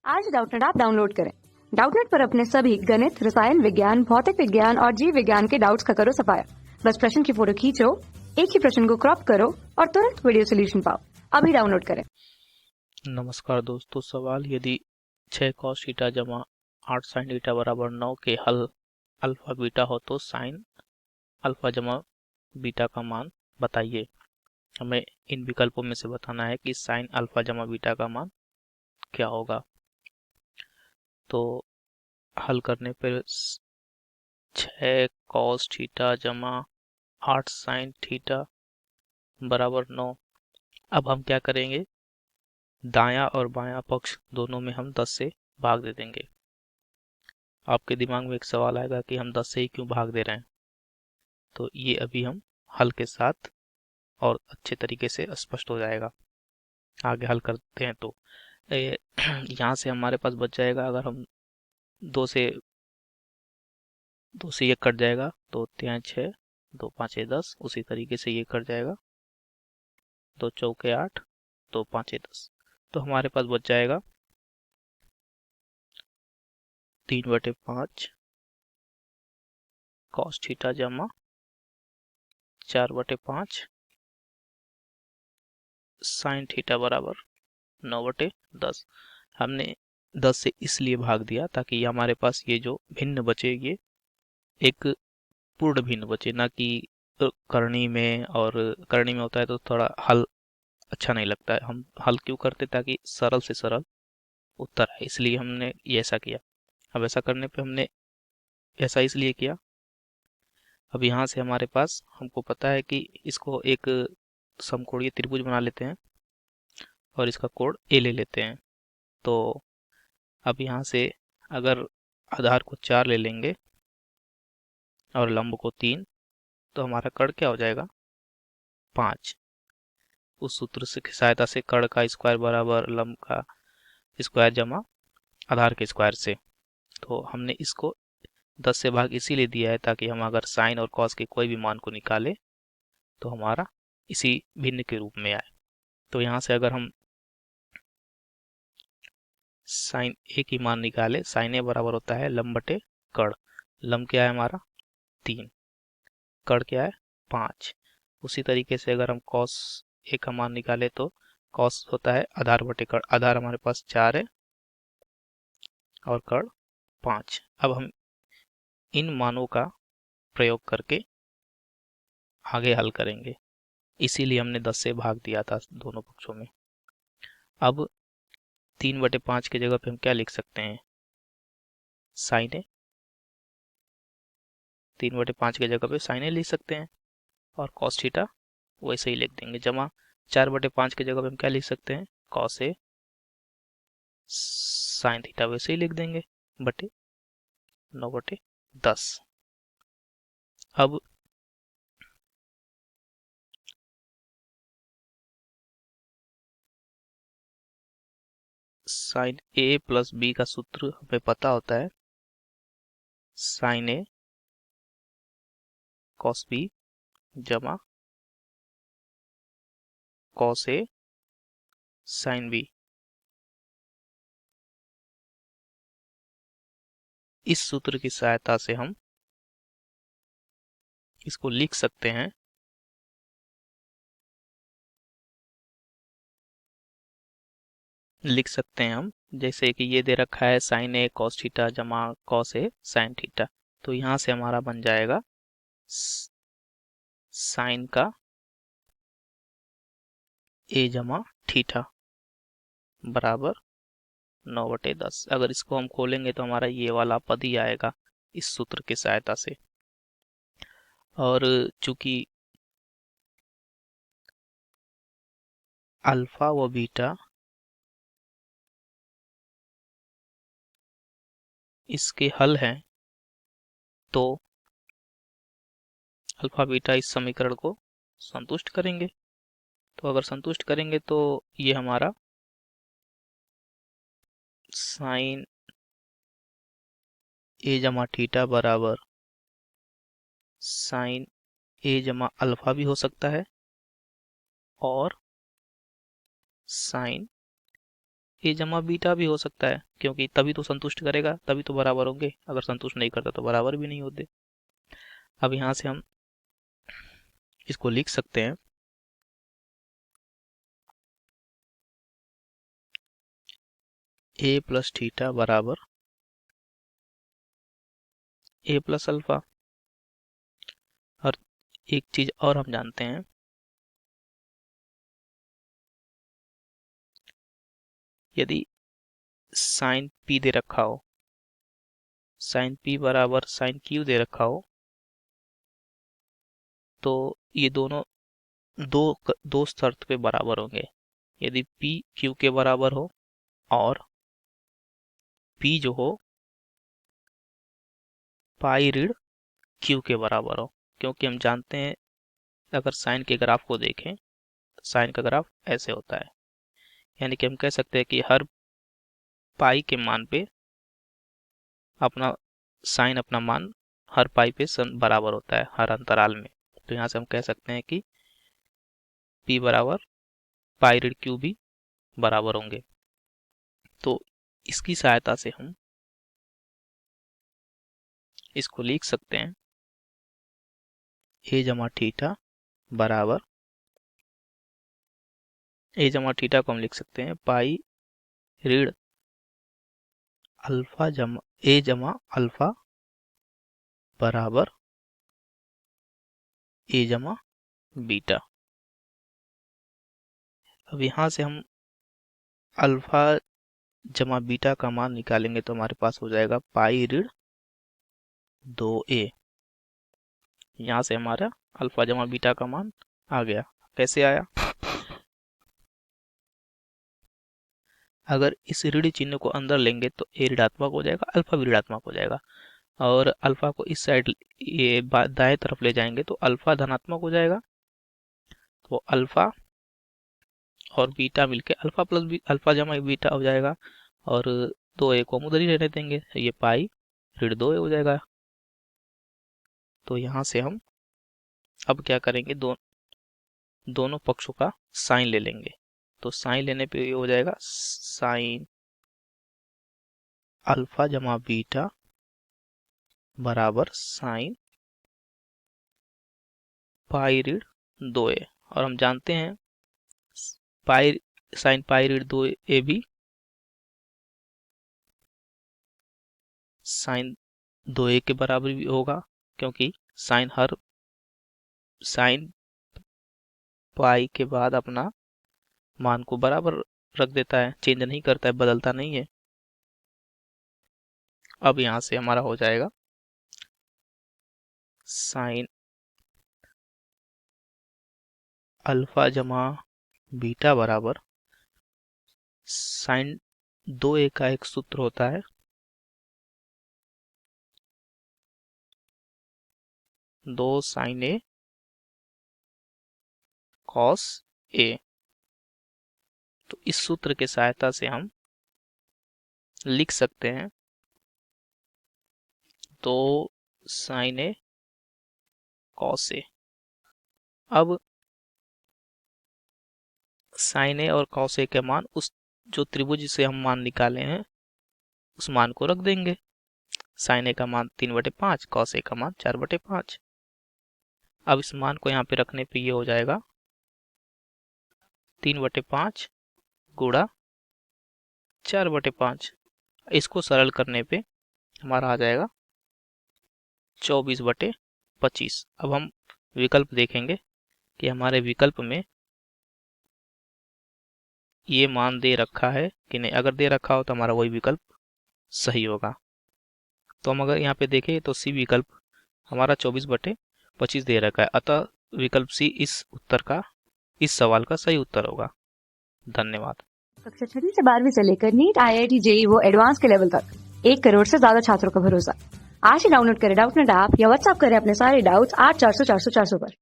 आज Doubtnut app download करें। Doubtnut पर अपने सभी गणित, रसायन विज्ञान, भौतिक विज्ञान और जीव विज्ञान के डाउट्स का करो सफाया। बस प्रश्न की फोटो खींचो, एक ही प्रश्न को क्रॉप करो और तुरंत वीडियो सोल्यूशन पाओ। अभी डाउनलोड करें। नमस्कार दोस्तों, सवाल यदि 6 cos थीटा जमा 8 sin थीटा बराबर 9 के हल अल्फा बीटा हो तो साइन अल्फा जमा बीटा का मान बताइए। हमें इन विकल्पों में से बताना है कि साइन अल्फा जमा बीटा का मान क्या होगा। तो हल करने पर 6 cos थीटा जमा 8 sin थीटा बराबर 9। अब हम क्या करेंगे, दायां और बायां पक्ष दोनों में हम 10 से भाग दे देंगे। आपके दिमाग में एक सवाल आएगा कि हम 10 से ही क्यों भाग दे रहे हैं, तो ये अभी हम हल के साथ और अच्छे तरीके से स्पष्ट हो जाएगा। आगे हल करते हैं तो यहाँ से हमारे पास बच जाएगा, अगर हम दो से ये कट जाएगा तो 3 6 2 5 10, उसी तरीके से ये कट जाएगा 2 चौके 8 2 5 10, तो हमारे पास बच जाएगा 3/5 cos थीटा जमा 4/5 sin थीटा बराबर 9/10। हमने 10 से इसलिए भाग दिया ताकि हमारे पास ये जो भिन्न बचे, ये एक पूर्ण भिन्न बचे, ना कि करनी में। और करनी में होता है तो थोड़ा हल अच्छा नहीं लगता है। हम हल क्यों करते, ताकि सरल से सरल उत्तर है, इसलिए हमने ये ऐसा किया। अब ऐसा करने पे हमने ऐसा इसलिए किया, अब यहाँ से हमारे पास हमको पता है कि इसको एक समकोणीय त्रिभुज बना लेते हैं और इसका कोण ए ले लेते हैं। तो अब यहाँ से अगर आधार को 4 ले लेंगे और लंब को 3, तो हमारा कर्ण क्या हो जाएगा 5। उस सूत्र से की सहायता से कर्ण का स्क्वायर बराबर लंब का स्क्वायर जमा आधार के स्क्वायर से। तो हमने इसको 10 से भाग इसीलिए दिया है ताकि हम अगर साइन और कॉस के कोई भी मान को निकाले तो हमारा इसी भिन्न के रूप में आए। तो यहाँ से अगर हम साइन ए की मान निकाले, साइन ए बराबर होता है लंब बटे कर्ण। लंब क्या है हमारा 3, कर्ण क्या है 5। उसी तरीके से अगर हम कॉस ए का मान निकाले तो कॉस होता है आधार बटे कर्ण। आधार हमारे पास 4 है और कर्ण 5। अब हम इन मानों का प्रयोग करके आगे हल करेंगे, इसीलिए हमने 10 से भाग दिया था दोनों पक्षों में। अब 3/5 की जगह पे हम क्या लिख सकते हैं, साइन ए। 3/5 की जगह पे साइन ए लिख सकते हैं और कॉस थीटा वैसे ही लिख देंगे, जमा 4/5 की जगह पे हम क्या लिख सकते हैं, कॉस ए साइन थीटा वैसे ही लिख देंगे बटे 9/10। अब साइन ए प्लस बी का सूत्र हमें पता होता है, साइन ए कॉस बी जमा कॉस ए साइन बी। इस सूत्र की सहायता से हम इसको लिख सकते हैं, हम जैसे कि ये दे रखा है साइन ए कॉस थीटा जमा कॉस ए साइन थीटा। तो यहाँ से हमारा बन जाएगा साइन का ए जमा थीटा बराबर 9/10। अगर इसको हम खोलेंगे तो हमारा ये वाला पद ही आएगा इस सूत्र की सहायता से। और चूंकि अल्फा व बीटा इसके हल हैं, तो अल्फा बीटा इस समीकरण को संतुष्ट करेंगे। तो अगर संतुष्ट करेंगे तो ये हमारा साइन ए जमा थीटा बराबर साइन ए जमा अल्फा भी हो सकता है और साइन ए जमा बीटा भी हो सकता है, क्योंकि तभी तो संतुष्ट करेगा, तभी तो बराबर होंगे। अगर संतुष्ट नहीं करता तो बराबर भी नहीं होते। अब यहाँ से हम इसको लिख सकते हैं ए प्लस थीटा बराबर ए प्लस अल्फा। और एक चीज और हम जानते हैं, यदि साइन पी दे रखा हो, साइन पी बराबर साइन क्यू दे रखा हो, तो ये दोनों दो शर्त पे बराबर होंगे। यदि पी क्यू के बराबर हो और पी जो हो पाई ऋण क्यू के बराबर हो, क्योंकि हम जानते हैं अगर साइन के ग्राफ को देखें तो साइन का ग्राफ ऐसे होता है। यानी कि हम कह सकते हैं कि हर पाई के मान पे अपना साइन अपना मान हर पाई पे बराबर होता है हर अंतराल में। तो यहाँ से हम कह सकते हैं कि P बराबर पाई ऋण क्यू भी बराबर होंगे। तो इसकी सहायता से हम इसको लिख सकते हैं ए जमा थीटा बराबर, ए जमा थीटा को हम लिख सकते हैं पाई ऋण अल्फा जमा ए जमा अल्फा बराबर ए जमा बीटा। अब यहाँ से हम अल्फा जमा बीटा का मान निकालेंगे तो हमारे पास हो जाएगा पाई ऋण 2a। यहाँ से हमारा अल्फा जमा बीटा का मान आ गया। कैसे आया? अगर इस ऋण चिन्ह को अंदर लेंगे तो a ऋणात्मक हो जाएगा, अल्फा भी ऋणात्मक हो जाएगा, और अल्फा को इस साइड ये दाएं तरफ ले जाएंगे तो अल्फा धनात्मक हो जाएगा। तो अल्फा और बीटा मिलके अल्फा प्लस अल्फा जमा बीटा हो जाएगा, और 2a को हम उधर ही रहने देंगे, ये पाई ऋण 2a हो जाएगा। तो यहाँ से हम अब क्या करेंगे, दोनों पक्षों का साइन ले लेंगे। तो साइन लेने पे ये हो जाएगा साइन अल्फा जमा बीटा बराबर साइन पाई ऋण 2a। और हम जानते हैं साइन पाई ऋण 2a भी साइन 2a के बराबर भी होगा, क्योंकि साइन पाई के बाद अपना मान को बराबर रख देता है, चेंज नहीं करता है, बदलता नहीं है। अब यहां से हमारा हो जाएगा साइन अल्फा जमा बीटा बराबर साइन 2a का एक सूत्र होता है 2 साइन a कॉस a। तो इस सूत्र के सहायता से हम लिख सकते हैं 2 साइन a कॉस a। अब साइन a और कॉस a के मान उस जो त्रिभुज से हम मान निकाले हैं उस मान को रख देंगे। साइन a का मान 3/5, कॉस a का मान 4/5। अब इस मान को यहाँ पे रखने पे ये हो जाएगा 3/5 गुणा 4/5। इसको सरल करने पे हमारा आ जाएगा 24/25। अब हम विकल्प देखेंगे कि हमारे विकल्प में ये मान दे रखा है कि नहीं। अगर दे रखा हो तो हमारा वही विकल्प सही होगा। तो हम अगर यहाँ पे देखें तो सी विकल्प हमारा 24/25 दे रखा है, अतः विकल्प सी इस सवाल का सही उत्तर होगा। धन्यवाद। कक्षा 6 से 12वीं से लेकर नीट, IIT, JEE वो एडवांस के लेवल तक 1 करोड़ से ज्यादा छात्रों का भरोसा। आज ही डाउनलोड करें डाउटनेट ऐप या व्हाट्सएप करें अपने सारे डाउट्स 8400 400 400 पर।